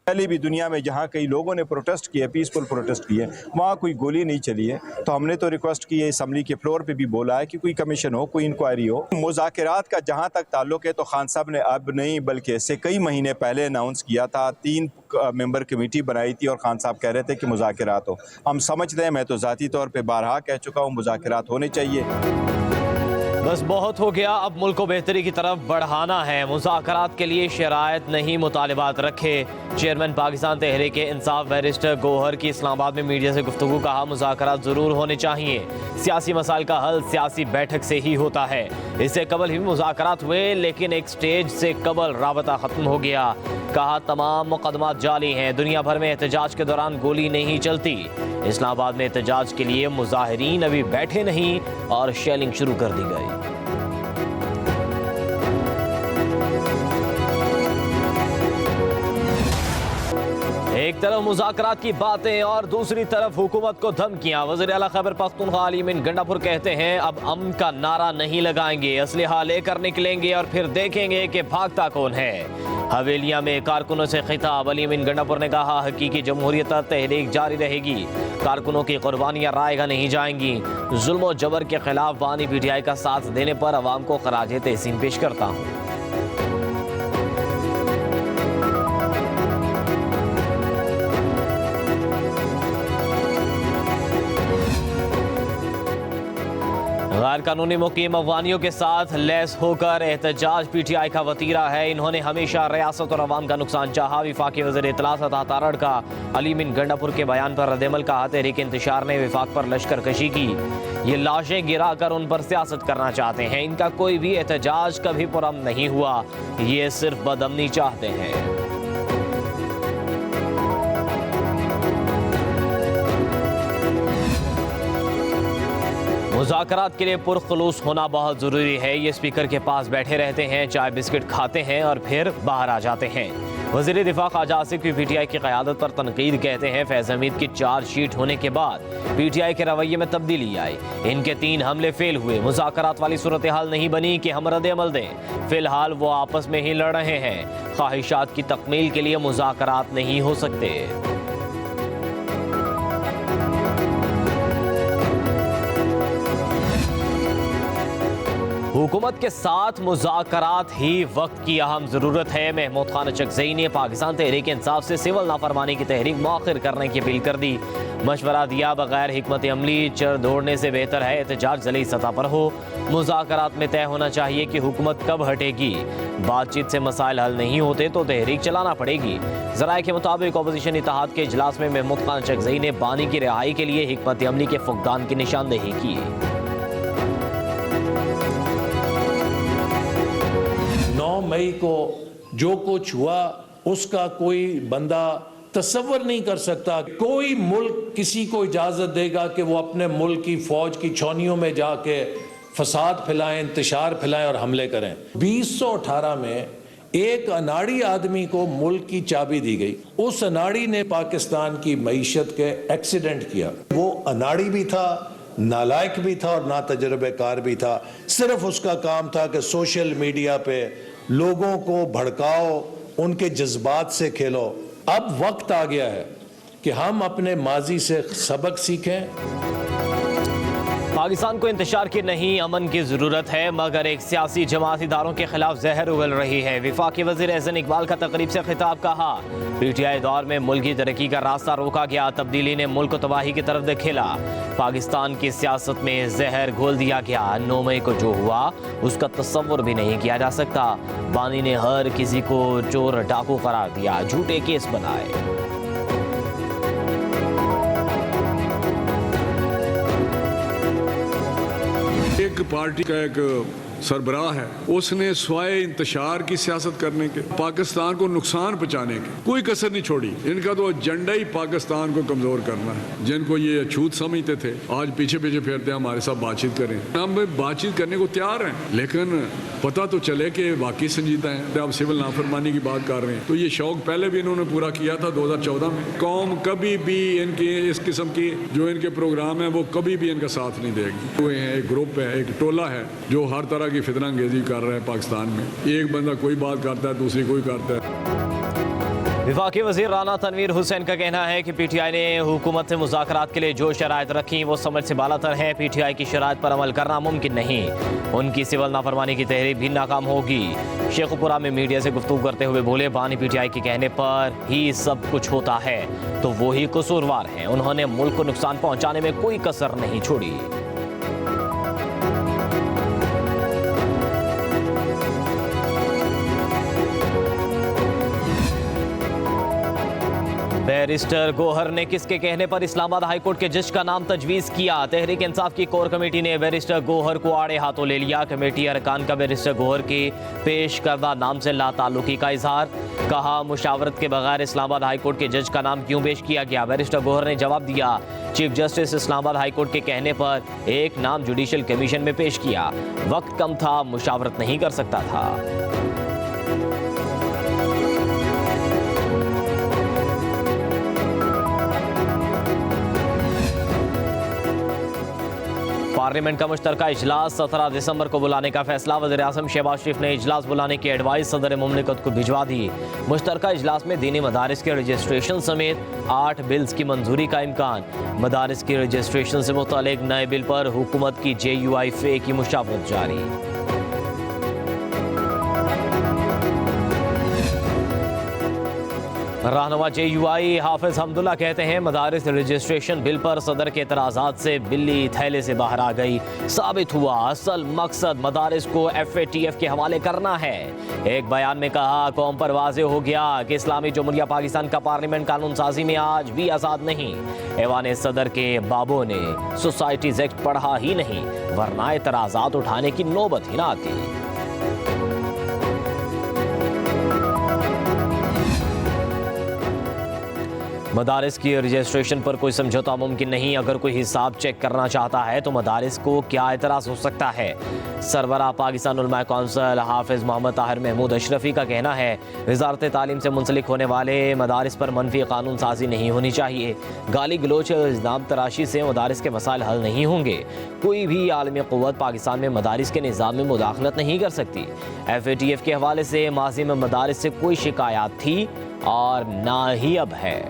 पहले भी दुनिया में जहाँ कई लोगों ने प्रोटेस्ट किए, पीसफुल प्रोटेस्ट किए, वहाँ कोई गोली नहीं चली है। तो हमने तो रिक्वेस्ट की है, असम्बली के फ्लोर पे भी बोला है कि कोई कमीशन हो, कोई इंक्वायरी हो। मुज़ाकरात का जहाँ तक ताल्लुक है तो खान साहब ने अब नहीं बल्कि इससे कई महीने पहले अनाउंस किया था, 3 मेंबर कमेटी बनाई थी और खान साहब कह रहे थे कि मुज़ाकरात हो। हम समझते हैं, मैं तो ज़ाती तौर पर बारहा कह चुका हूँ, मुज़ाकरात होने चाहिए। बस बहुत हो गया, अब मुल्क को बेहतरी की तरफ बढ़ाना है। मुज़ाकरात के लिए शराइत नहीं, मुतालिबात रखे। चेयरमैन पाकिस्तान तहरीक इंसाफ बैरिस्टर गौहर की इस्लामाबाद में मीडिया से गुफ्तगू। कहा मुज़ाकरात ज़रूर होने चाहिए। सियासी मसाइल का हल सियासी बैठक से ही होता है। इससे कबल भी मुज़ाकरात हुए लेकिन एक स्टेज से कबल राबता ख़त्म हो गया। कहा तमाम मुकदमात जाली हैं। दुनिया भर में एहतजाज के दौरान गोली नहीं चलती। इस्लामाबाद में एहतजाज के लिए मुजाहिरीन अभी बैठे नहीं और शेलिंग शुरू कर दी गई। एक तरफ मुज़ाकरात की बातें और दूसरी तरफ हुकूमत को धमकियां। वज़ीर आला खैबर पख्तूनख्वा अली अमीन गंडापुर कहते हैं अब अमन का नारा नहीं लगाएंगे, असलहा लेकर निकलेंगे और फिर देखेंगे कि भागता कौन है। हवेलिया में कारकुनों से खिताब। अली अमीन गंडापुर ने कहा हकीकी जमहूरियत तहरीक जारी रहेगी, कारकुनों की कुर्बानियां रायगा नहीं जाएंगी। जुल्म और जबर के खिलाफ बानी PTI का साथ देने पर अवाम को खराज तहसीन पेश करता हूँ। गैर कानूनी मुकीम अफगानियों के साथ लैस होकर एहतजाज PTI का वतीरा है। इन्होंने हमेशा रियासत और अवाम का नुकसान चाहा। वफाकी वज़ीर इत्तलात अता तारड़ का अली अमीन गंडापुर के बयान पर रद्द-ए-अमल। कहा तहरीक इंतशार ने वफाक पर लश्कर कशी की, ये लाशें गिरा कर उन पर सियासत करना चाहते हैं। इनका कोई भी एहतजाज कभी पुरअमन नहीं हुआ, ये सिर्फ बदअमनी चाहते हैं। मुज़ाकरात के लिए पुरखुलूस होना बहुत ज़रूरी है। ये स्पीकर के पास बैठे रहते हैं, चाय बिस्किट खाते हैं और फिर बाहर आ जाते हैं। वज़ीर दिफा ख्वाजा आसिफ की PTI की क़यादत पर तनकीद। कहते हैं फैज़ हमीद की चार्जशीट होने के बाद PTI के रवैये में तब्दीली आई। इनके 3 हमले फेल हुए। मुज़ाकरात वाली सूरत हाल नहीं बनी कि हम रद्द-ए-अमल दें। फ़िलहाल वो आपस में ही लड़ रहे हैं। ख्वाहिशात की तकमील के लिए मुज़ाकरात नहीं हो सकते। हुकूमत के साथ मुज़ाकरात ही वक्त की अहम ज़रूरत है। महमूद खान अचकज़ई ने पाकिस्तान तहरीक इंसाफ से सिविल नाफरमानी की तहरीक मौखर करने की अपील कर दी। मशवरा दिया बगैर हिकमत अमली चर दौड़ने से बेहतर है एहतजाज ज़ली सतह पर हो। मुज़ाकरात में तय होना चाहिए कि हुकूमत कब हटेगी। बातचीत से मसाइल हल नहीं होते तो तहरीक चलाना पड़ेगी। ज़राए के मुताबिक अपोजिशन इत्तेहाद के इजलास में महमूद खान अचकज़ई ने बानी की रिहाई के लिए हिकमत अमली के फुकदान की निशानदेही की। 9 मई को जो कुछ हुआ उसका कोई बंदा तसव्वुर नहीं कर सकता। कोई मुल्क किसी को इजाजत देगा कि वो अपने मुल्क की फौज की छावनियों में जाके फसाद फैलाएं, इंतशार फैलाएं और हमले करें। 2018 में एक अनाड़ी आदमी को मुल्क की चाबी दी गई। उस अनाड़ी ने पाकिस्तान की मईशत के एक्सीडेंट किया। वो अनाड़ी भी था, नालायक भी था और ना तजुर्बेकार भी था। सिर्फ उसका काम था कि सोशल मीडिया पे लोगों को भड़काओ, उनके जज्बात से खेलो। अब वक्त आ गया है कि हम अपने माजी से सबक सीखें। पाकिस्तान को इंतशार की नहीं अमन की ज़रूरत है, मगर एक सियासी जमात इदारों के खिलाफ जहर उगल रही है। वफाकी वज़ीर एहसन इकबाल का तकरीब से खिताब। कहा PTI दौर में मुल्क की तरक्की का रास्ता रोका गया, तब्दीली ने मुल्क को तबाही की तरफ धकेला। पाकिस्तान की सियासत में जहर घोल दिया गया। 9 मई को जो हुआ उसका तस्वुर भी नहीं किया जा सकता। बानी ने हर किसी को चोर डाकू करार दिया, झूठे केस बनाए। एक पार्टी का एक सरबराह है, उसने स्वाय इंतशार की सियासत करने के, पाकिस्तान को नुकसान पहुंचाने की कोई कसर नहीं छोड़ी। इनका तो एजेंडा ही पाकिस्तान को कमजोर करना है। जिनको ये अछूत समझते थे आज पीछे पीछे फिरते हैं हमारे साथ बातचीत करें। हम बातचीत करने को तैयार हैं, लेकिन पता तो चले कि वाकई संजीदा है। आप सिविल नाफरमानी की बात कर रहे हैं तो ये शौक पहले भी इन्होंने पूरा किया था 2014 में। कौम कभी भी इनकी इस किस्म की जो इनके प्रोग्राम है वो कभी भी इनका साथ नहीं देगी। एक ग्रुप है, एक टोला है जो हर तरह की फितनांगेजी कर रहा है पाकिस्तान में। एक बंदा कोई बात करता है, दूसरी कोई करता है। वफाकी वज़ीर राना तनवीर हुसैन का कहना है कि पीटीआई ने हुकूमत से मुज़ाकरात के लिए जो शराइत रखी वो समझ से बालातर हैं। पीटीआई की शराइत पर अमल करना मुमकिन नहीं। उनकी सिविल नाफरमानी की तहरीक भी नाकाम होगी। शेखुपुरा में मीडिया से गुफ्तगू करते हुए बोले, बानी पीटीआई के कहने पर ही सब कुछ होता है तो वो ही कसूरवार हैं। उन्होंने मुल्क को नुकसान पहुँचाने में कोई कसर नहीं छोड़ी। बैरिस्टर गोहर ने किसके कहने पर इस्लामाबाद हाई कोर्ट के जज का नाम तजवीज़ किया। तहरीक इंसाफ की कोर कमेटी ने बैरिस्टर गोहर को आड़े हाथों ले लिया। कमेटी अरकान का बैरिस्टर गोहर के पेश करदा नाम से लाताल्लुकी का इजहार। कहा, मुशावरत के बगैर इस्लामाबाद हाई कोर्ट के जज का नाम क्यों पेश किया गया। बैरिस्टर गोहर ने जवाब दिया, chief justice Islamabad high court के कहने पर एक नाम जुडिशल कमीशन में पेश किया। वक्त कम था, मुशावरत नहीं कर सकता था। पार्लियामेंट का मुश्तरका इजलास 17 दिसंबर को बुलाने का फैसला। वज़ीर-ए-आज़म शहबाज शरीफ ने इजलास बुलाने की एडवाइस सदर मुमलिकत को भिजवा दी। मुश्तरका इजलास में दीनी मदारिस के रजिस्ट्रेशन समेत 8 बिल्स की मंजूरी का इम्कान। मदारिस की रजिस्ट्रेशन से मुतालिक नए बिल पर हुकूमत की JUI की मुशावरत जारी। रहनुमा JUI हाफिज हमदुल्ला कहते हैं, मदारिस रजिस्ट्रेशन बिल पर सदर के एतराज़ात से बिल्ली थैले से बाहर आ गई। साबित हुआ असल मकसद मदारिस को FATF के हवाले करना है। एक बयान में कहा, कौम पर वाज़ेह हो गया कि इस्लामी जमहूरिया पाकिस्तान का पार्लियामेंट कानून साजी में आज भी आज़ाद नहीं। ऐवान सदर के बाबों ने सोसाइटीज़ एक्ट पढ़ा ही नहीं, वरना एतराज़ात उठाने की नौबत ही ना आती। मदारिस की रजिस्ट्रेशन पर कोई समझौता मुमकिन नहीं। अगर कोई हिसाब चेक करना चाहता है तो मदारिस को क्या एतराज़ हो सकता है। सरबराह पाकिस्तान उलमा कौंसिल हाफिज मोहम्मद ताहिर महमूद अशरफी का कहना है, वजारत तालीम से मुंसलिक होने वाले मदारिस पर मनफी कानून साजी नहीं होनी चाहिए। गाली गलोच इल्ज़ाम तराशी से मदारिस के मसाइल हल नहीं होंगे। कोई भी आलमी क़ुव्वत पाकिस्तान में मदारिस के निज़ाम में मुदाखलत नहीं कर सकती। FATF के हवाले से माज़ी में मदारिस से कोई शिकायत थी और ना ही अब है।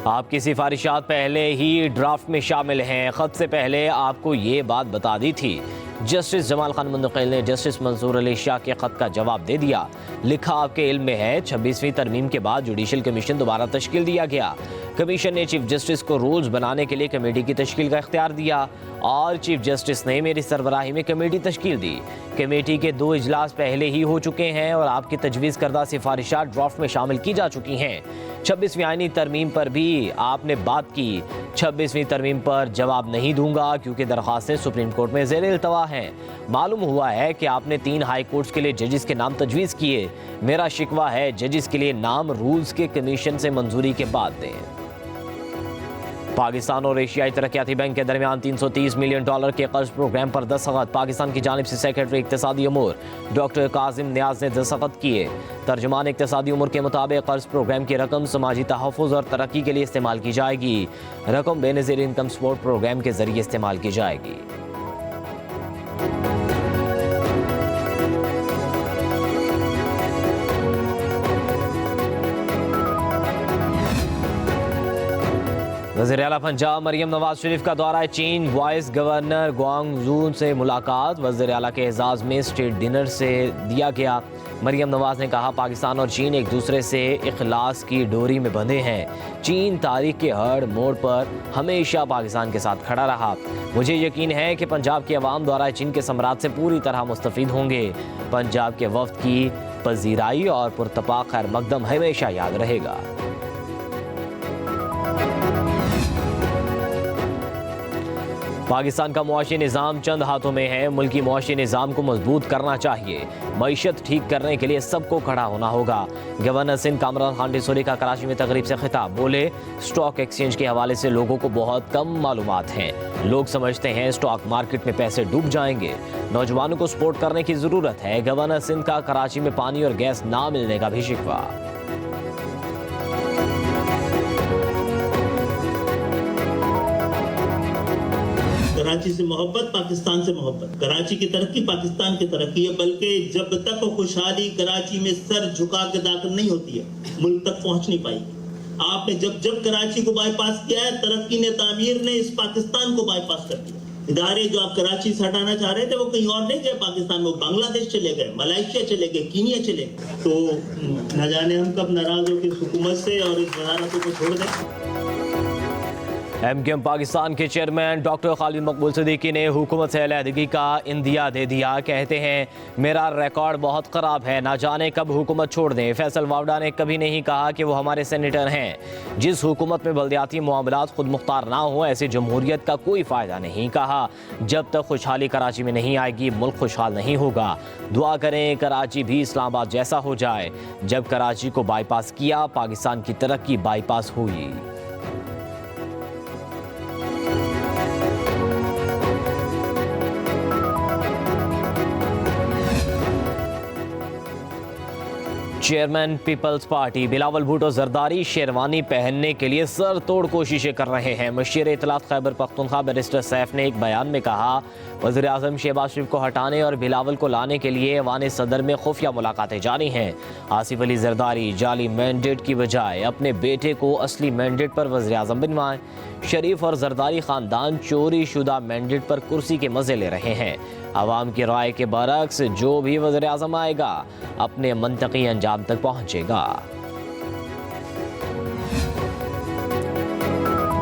आपकी सिफारिशात पहले ही ड्राफ्ट में शामिल हैं। ख़त से पहले आपको ये बात बता दी थी। जस्टिस जमाल खान मुंतकिल ने जस्टिस मंसूर अली शाह के ख़त का जवाब दे दिया। लिखा, आपके इल्म में है 26वीं तरमीम के बाद जुडिशल कमीशन दोबारा तश्कील दिया गया। कमीशन ने चीफ जस्टिस को रूल्स बनाने के लिए कमेटी की तश्कील का इख्तियार दिया और चीफ जस्टिस ने मेरी सरबराही में कमेटी तश्कील दी। कमेटी के 2 इजलास पहले ही हो चुके हैं और आपकी तजवीज़ करदा सिफारिशात ड्राफ्ट में शामिल की जा चुकी हैं। 26वीं आईनी तरमीम पर भी आपने बात की। 26वीं तरमीम पर जवाब नहीं दूंगा क्योंकि दरख्वास्तें सुप्रीम कोर्ट में ज़ेर इल्तवा हैं। मालूम हुआ है कि आपने 3 हाई कोर्ट्स के लिए जजेस के नाम तजवीज़ किए। मेरा शिकवा है जजेस के लिए नाम रूल्स के कमीशन से मंजूरी के बाद दें। पाकिस्तान और एशियाई तरक्याती बैंक के दरमियान $330 मिलियन के कर्ज प्रोग्राम पर दस्तखत। पाकिस्तान की जानिब से सेक्रेटरी इक्तिसादी उमूर डॉक्टर काजिम नियाज ने दस्तखत किए। तर्जुमान इक्तिसादी उमूर के मुताबिक कर्ज प्रोग्राम की रकम समाजी तहफ़्फ़ुज़ और तरक्की के लिए इस्तेमाल की जाएगी। रकम बेनज़ीर इनकम सपोर्ट प्रोग्राम के जरिए इस्तेमाल की जाएगी। वज़ीर-ए-आला पंजाब मरियम नवाज शरीफ का दौरा चीन। वाइस गवर्नर ग्वांगझू से मुलाकात। वज़ीर-ए-आला के एजाज़ में स्टेट डिनर से दिया गया। मरियम नवाज ने कहा, पाकिस्तान और चीन एक दूसरे से इखलास की डोरी में बंधे हैं। चीन तारीख के हर मोड़ पर हमेशा पाकिस्तान के साथ खड़ा रहा। मुझे यकीन है कि पंजाब के अवाम द्वारा चीन के सम्राट से पूरी तरह मुस्तफ़ीद होंगे। पंजाब के वफ़द की पजीराई और पुरतपा खैर मकदम हमेशा याद रहेगा। पाकिस्तान का मुआशी निज़ाम चंद हाथों में है। मुल्की मुआशी निज़ाम को मजबूत करना चाहिए। मईशत ठीक करने के लिए सबको खड़ा होना होगा। गवर्नर सिंध कामरान खान टिसोरी का कराची में तकरीब से खिताब। बोले, स्टॉक एक्सचेंज के हवाले से लोगों को बहुत कम मालूमात हैं। लोग समझते हैं स्टॉक मार्केट में पैसे डूब जाएंगे। नौजवानों को सपोर्ट करने की ज़रूरत है। गवर्नर सिंध का कराची में पानी और गैस ना मिलने का भी शिकवा। कराची से मोहब्बत, पाकिस्तान से मोहब्बत। कराची की तरक्की पाकिस्तान की तरक्की है, बल्कि जब तक खुशहाली कराची में सर झुका के दाखिल नहीं होती है, मुल्क तक पहुंच नहीं पाएगी। आपने जब कराची को बाईपास किया है, तरक्की ने, तामीर ने इस पाकिस्तान को बाईपास कर दिया। इदारे जो आप कराची से हटाना चाह रहे थे वो कहीं और नहीं गए पाकिस्तान में, बांग्लादेश चले गए, मलेशिया चले गए, कीनिया चले गए। तो न जाने हम कब नाराज हो इस हुकूमत से और इस वजारतों को छोड़ दें। MKM पाकिस्तान के चेयरमैन डॉक्टर खालिद मकबूल सिद्दीकी ने हुकूमत से अलहदगी का इंदिया दे दिया। कहते हैं मेरा रिकॉर्ड बहुत ख़राब है, ना जाने कब हुकूमत छोड़ दें। फैसल वावडा ने कभी नहीं कहा कि वो हमारे सेनेटर हैं। जिस हुकूमत में बल्दियाती मामलात खुद मुख्तार ना हो, ऐसी जमहूरियत का कोई फ़ायदा नहीं। कहा जब तक खुशहाली कराची में नहीं आएगी, मुल्क खुशहाल नहीं होगा। दुआ करें कराची भी इस्लामाबाद जैसा हो जाए। जब कराची को बाईपास किया, पाकिस्तान की तरक्की बाईपास हुई। चेयरमैन पीपल्स पार्टी बिलावल भुट्टो जरदारी शेरवानी पहनने के लिए सर तोड़ कोशिशें कर रहे हैं। मशीर इत्तलात खैबर पख्तूनख्वा बैरिस्टर सैफ ने एक बयान में कहा वज़ीर आज़म शहबाज शरीफ को हटाने और बिलावल को लाने के लिए ऐवान सदर में खुफिया मुलाकातें जारी हैं। आसिफ अली जरदारी जाली मैंडेट की बजाय अपने बेटे को असली मैंडेट पर वज़ीर आज़म बनवाएं। शरीफ और जरदारी ख़ानदान चोरी शुदा मैंडेट पर कुर्सी के मज़े ले रहे हैं। आवाम की राय के बरक्स जो भी वज़ीर आज़म आएगा अपने मंतकी अंजाम तक पहुँचेगा।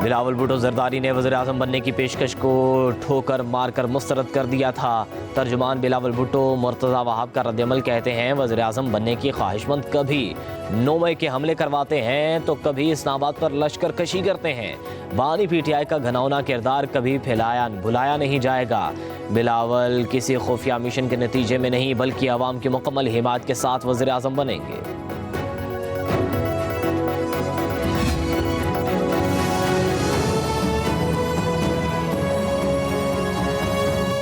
बिलावल भुट्टो जरदारी ने वज़ीर आज़म बनने की पेशकश को ठोकर मारकर मुस्तरद कर दिया था। तर्जुमान बिलावल भुट्टो मुर्तज़ा वहाब का रद्दअमल कहते हैं वज़ीर आज़म बनने की ख्वाहिशमंद कभी 9 मई के हमले करवाते हैं तो कभी इस्लामाबाद पर लश्कर कशी करते हैं। बानी PTI का घनौना किरदार कभी भुलाया नहीं जाएगा। बिलावल किसी खुफिया मिशन के नतीजे में नहीं बल्कि अवाम की मुकम्मल हिमायत के साथ वज़ीर आज़म बनेंगे।